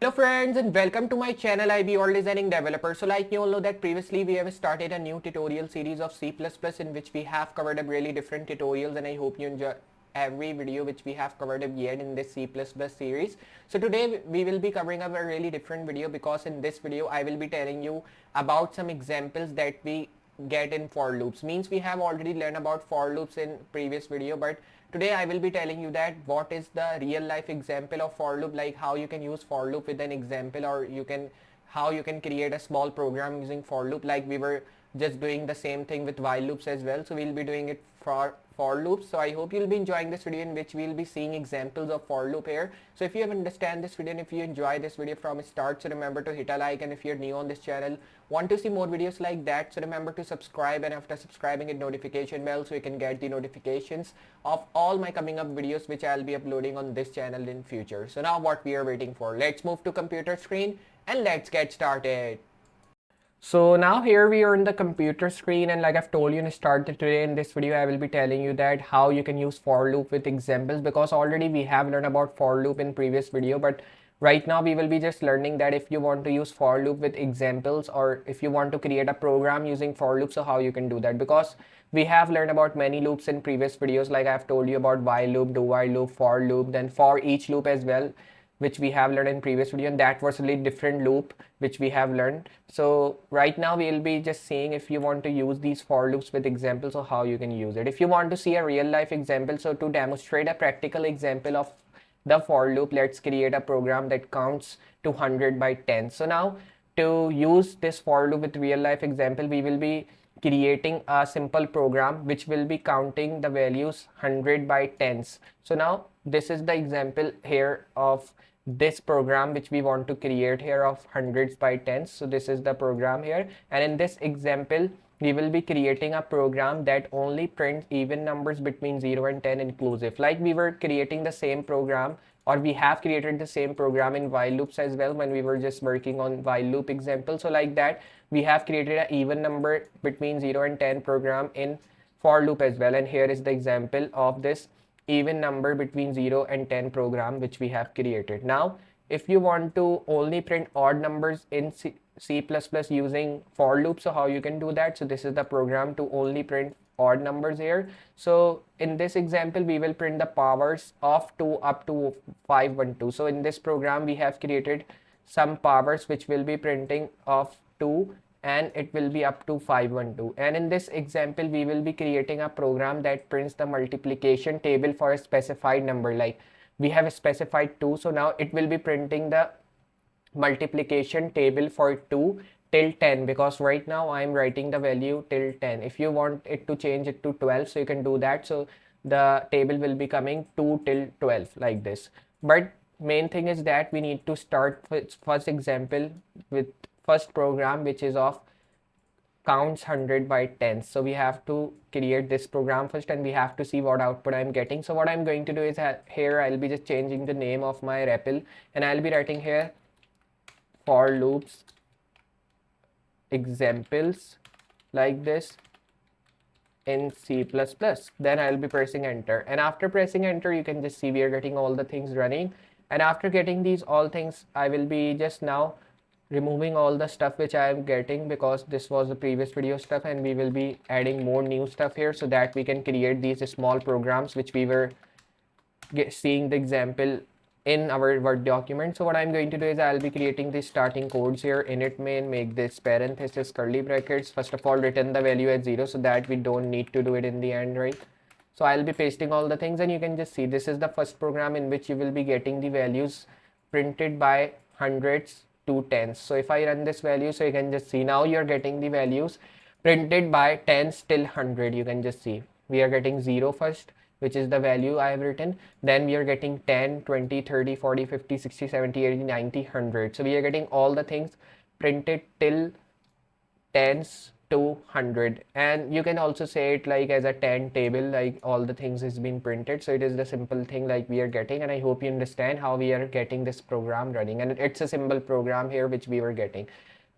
Hello friends and welcome to my channel IB All Designing Developer. So like you all know that previously we have started a new tutorial series of C++ in which we have covered up really different tutorials, and I hope you enjoy every video which we have covered up yet in this C++ series. So today we will be covering up a really different video, because in this video I will be telling you about some examples that we get in for loops. Means we have already learned about for loops in previous video, but today I will be telling you that what is the real life example of for loop, like how you can use for loop with an example, or how you can create a small program using for loop, like we were just doing the same thing with while loops as well. So we'll be doing it for loops. So I hope you'll be enjoying this video in which we'll be seeing examples of for loop here. So if you have understand this video and if you enjoy this video from start, so remember to hit a like, and if you're new on this channel, want to see more videos like that, so remember to subscribe, and after subscribing hit notification bell so you can get the notifications of all my coming up videos which I'll be uploading on this channel in future. So now what we are waiting for, let's move to computer screen and let's get started. So now here we are in the computer screen, and like I've told you in the start today in this video I will be telling you that how you can use for loop with examples, because already we have learned about for loop in previous video, but right now we will be just learning that if you want to use for loop with examples, or if you want to create a program using for loop, so how you can do that. Because we have learned about many loops in previous videos, like I've told you about while loop, do while loop, for loop, then for each loop as well, which we have learned in previous video, and that was a really different loop which we have learned. So right now we'll be just seeing if you want to use these for loops with examples or how you can use it. If you want to see a real life example, so to demonstrate a practical example of the for loop, let's create a program that counts to 100 by 10. So now to use this for loop with real life example, we will be creating a simple program which will be counting the values 100 by tens. So now this is the example here of this program which we want to create here of hundreds by tens. So this is the program here, and in this example we will be creating a program that only prints even numbers between 0 and 10 inclusive, like we were creating the same program, or we have created the same program in while loops as well when we were just working on while loop example. So like that we have created an even number between 0 and 10 program in for loop as well, and here is the example of this even number between 0 and 10 program which we have created. Now if you want to only print odd numbers in C++ using for loop, so how you can do that. So this is the program to only print odd numbers here. So in this example we will print the powers of 2 up to 512. So in this program we have created some powers which will be printing of 2, and it will be up to 512. And in this example we will be creating a program that prints the multiplication table for a specified number, like we have specified 2, so now it will be printing the multiplication table for 2 till 10, because right now I'm writing the value till 10. If you want it to change it to 12, so you can do that. So the table will be coming 2 till 12 like this. But main thing is that we need to start with first example with first program which is of counts 100 by 10. So we have to create this program first, and we have to see what output I'm getting. So what I'm going to do is here I'll be just changing the name of my REPL, and I'll be writing here for loops examples like this in C++. Then I'll be pressing enter, and after pressing enter you can just see we are getting all the things running. And after getting these all things, I will be just now removing all the stuff which I am getting, because this was the previous video stuff, and we will be adding more new stuff here so that we can create these small programs which we were seeing the example in our Word document. So what I'm going to do is I'll be creating the starting codes here. Init main, make this parenthesis curly brackets. First of all, return the value at 0 so that we don't need to do it in the end, right? So I'll be pasting all the things, and you can just see this is the first program in which you will be getting the values printed by hundreds to tens. So if I run this value, so you can just see now you're getting the values printed by tens till 100. You can just see we are getting 0 first, which is the value I have written. Then we are getting 10, 20, 30, 40, 50, 60, 70, 80, 90, 100. So we are getting all the things printed till tens to 100. And you can also say it like as a 10 table, like all the things has been printed. So it is the simple thing like we are getting, and I hope you understand how we are getting this program running, and it's a simple program here which we were getting.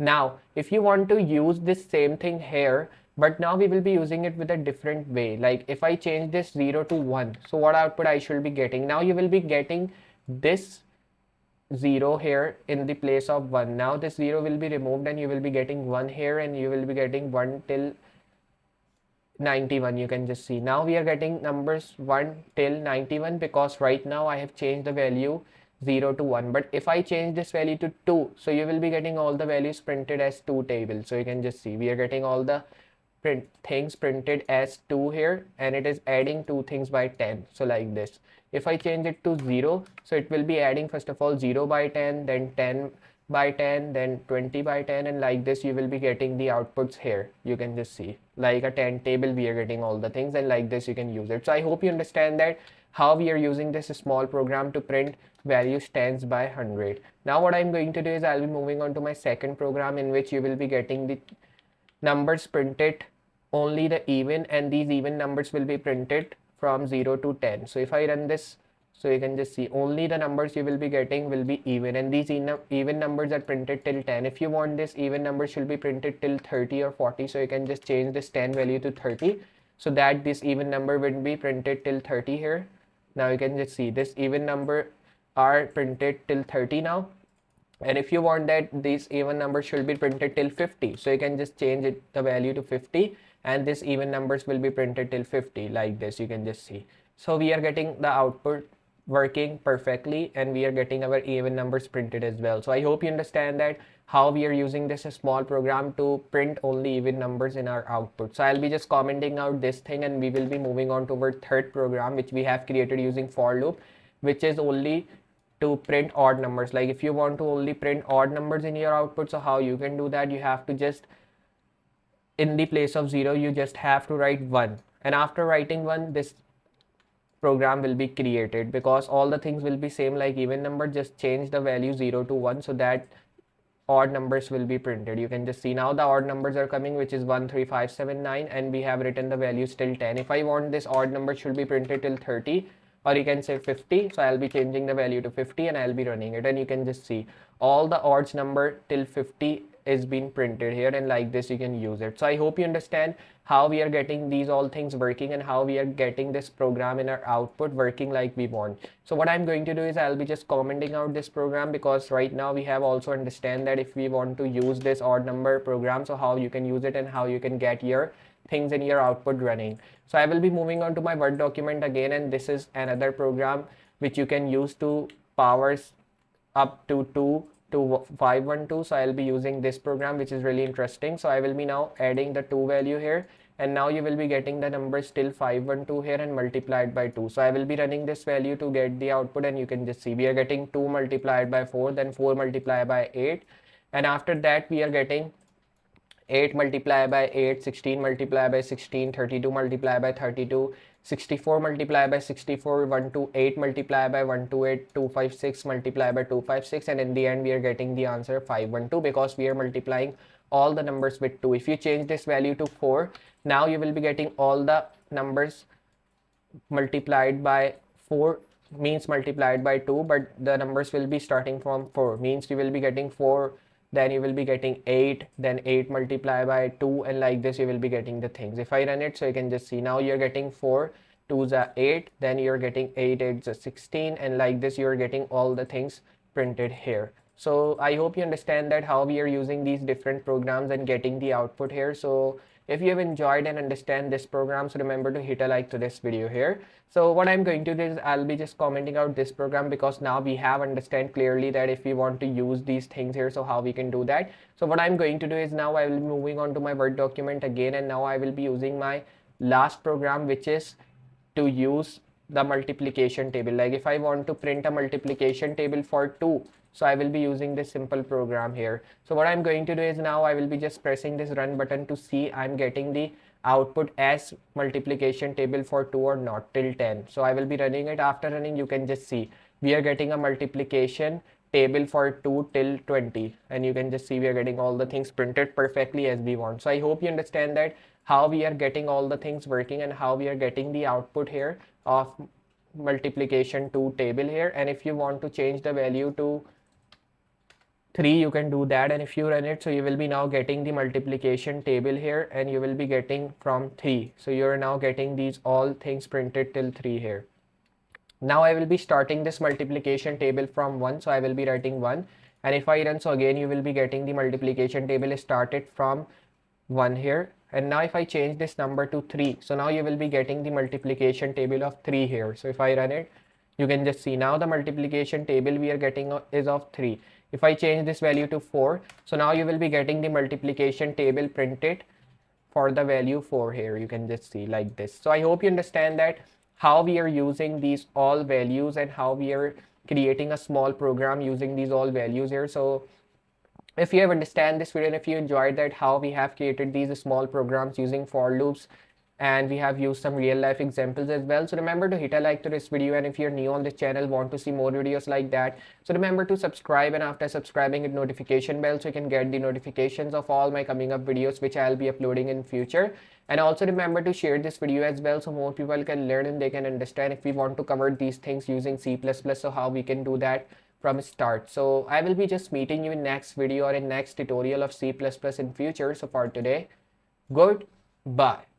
Now if you want to use this same thing here, but now we will be using it with a different way, like if I change this 0 to 1, so what output I should be getting? Now you will be getting this 0 here in the place of 1. Now this 0 will be removed and you will be getting 1 here, and you will be getting 1 till 91. You can just see now we are getting numbers 1 till 91 because right now I have changed the value 0 to 1. But if I change this value to 2, so you will be getting all the values printed as 2 table. So you can just see we are getting all the things printed as 2 here, and it is adding 2 things by 10. So like this, if I change it to 0, so it will be adding first of all 0 by 10, then 10 by 10, then 20 by 10, and like this you will be getting the outputs here. You can just see like a 10 table we are getting all the things, and like this you can use it. So I hope you understand that how we are using this small program to print values tens by 100. Now what I'm going to do is I'll be moving on to my second program in which you will be getting the numbers printed only the even, and these even numbers will be printed from 0 to 10. So if I run this, so you can just see only the numbers you will be getting will be even, and these even numbers are printed till 10. If you want this even number should be printed till 30 or 40, so you can just change this 10 value to 30 so that this even number will be printed till 30 here. Now you can just see this even number are printed till 30 now, and if you want that these even numbers should be printed till 50, so you can just change it the value to 50, and this even numbers will be printed till 50 like this. You can just see, so we are getting the output working perfectly, and we are getting our even numbers printed as well. So I hope you understand that how we are using this small program to print only even numbers in our output. So I'll be just commenting out this thing, and we will be moving on to our third program which we have created using for loop, which is only to print odd numbers. Like if you want to only print odd numbers in your output, so how you can do that, you have to just in the place of 0 you just have to write 1, and after writing 1 this program will be created because all the things will be same like even number, just change the value 0 to 1 so that odd numbers will be printed. You can just see now the odd numbers are coming, which is 1 3 5 7 9, and we have written the values till 10. If I want this odd number should be printed till 30, or you can say 50, so I'll be changing the value to 50 and I'll be running it, and you can just see all the odds number till 50 is being printed here, and like this you can use it. So I hope you understand how we are getting these all things working and how we are getting this program in our output working like we want. So what I'm going to do is I'll be just commenting out this program because right now we have also understand that if we want to use this odd number program, so how you can use it and how you can get your things in your output running. So I will be moving on to my Word document again, and this is another program which you can use to powers up to 2 to 512. So I'll be using this program which is really interesting. So I will be now adding the 2 value here, and now you will be getting the numbers till 512 here and multiplied by 2. So I will be running this value to get the output, and you can just see we are getting 2 multiplied by 4, then 4 multiplied by 8, and after that we are getting 8 multiplied by 8, 16 multiplied by 16, 32 multiplied by 32, 64 multiplied by 64, 128 multiplied by 128, 256 multiplied by 256, and in the end we are getting the answer 512 because we are multiplying all the numbers with 2. If you change this value to 4, now you will be getting all the numbers multiplied by 4 means multiplied by 2, but the numbers will be starting from 4 means you will be getting 4, then you will be getting 8, then 8 multiplied by 2, and like this you will be getting the things. If I run it, so you can just see now you're getting 4 2s are 8, then you're getting 8 8s are 16, and like this you're getting all the things printed here. So I hope you understand that how we are using these different programs and getting the output here. So if you have enjoyed and understand this program, so remember to hit a like to this video here. So what I'm going to do is I'll be just commenting out this program because now we have understand clearly that if we want to use these things here, so how we can do that. So what I'm going to do is now I will be moving on to my Word document again, and now I will be using my last program, which is to use the multiplication table. Like if I want to print a multiplication table for 2, so I will be using this simple program here. So what I'm going to do is now I will be just pressing this run button to see I'm getting the output as multiplication table for 2 or not till 10. So I will be running it. After running, you can just see we are getting a multiplication table for 2 till 20, and you can just see we are getting all the things printed perfectly as we want. So I hope you understand that how we are getting all the things working and how we are getting the output here of multiplication 2 table here. And if you want to change the value to 3, you can do that, and if you run it, so you will be now getting the multiplication table here, and you will be getting from 3. So you're now getting these all things printed till 3 here. Now I will be starting this multiplication table from 1. So I will be writing 1. And if I run, so again, you will be getting the multiplication table started from 1 here. And now if I change this number to 3, so now you will be getting the multiplication table of 3 here. So if I run it, you can just see now the multiplication table we are getting is of 3. If I change this value to 4, so now you will be getting the multiplication table printed for the value 4 here. You can just see like this. So I hope you understand that how we are using these all values and how we are creating a small program using these all values here. So if you have understand this video and if you enjoyed that how we have created these small programs using for loops, and we have used some real life examples as well. So remember to hit a like to this video, and if you're new on this channel, want to see more videos like that, so remember to subscribe, and after subscribing, hit notification bell so you can get the notifications of all my coming up videos which I'll be uploading in future. And also remember to share this video as well so more people can learn and they can understand if we want to cover these things using C++, so how we can do that from start. So I will be just meeting you in next video or in next tutorial of C++ in future. So for today, goodbye.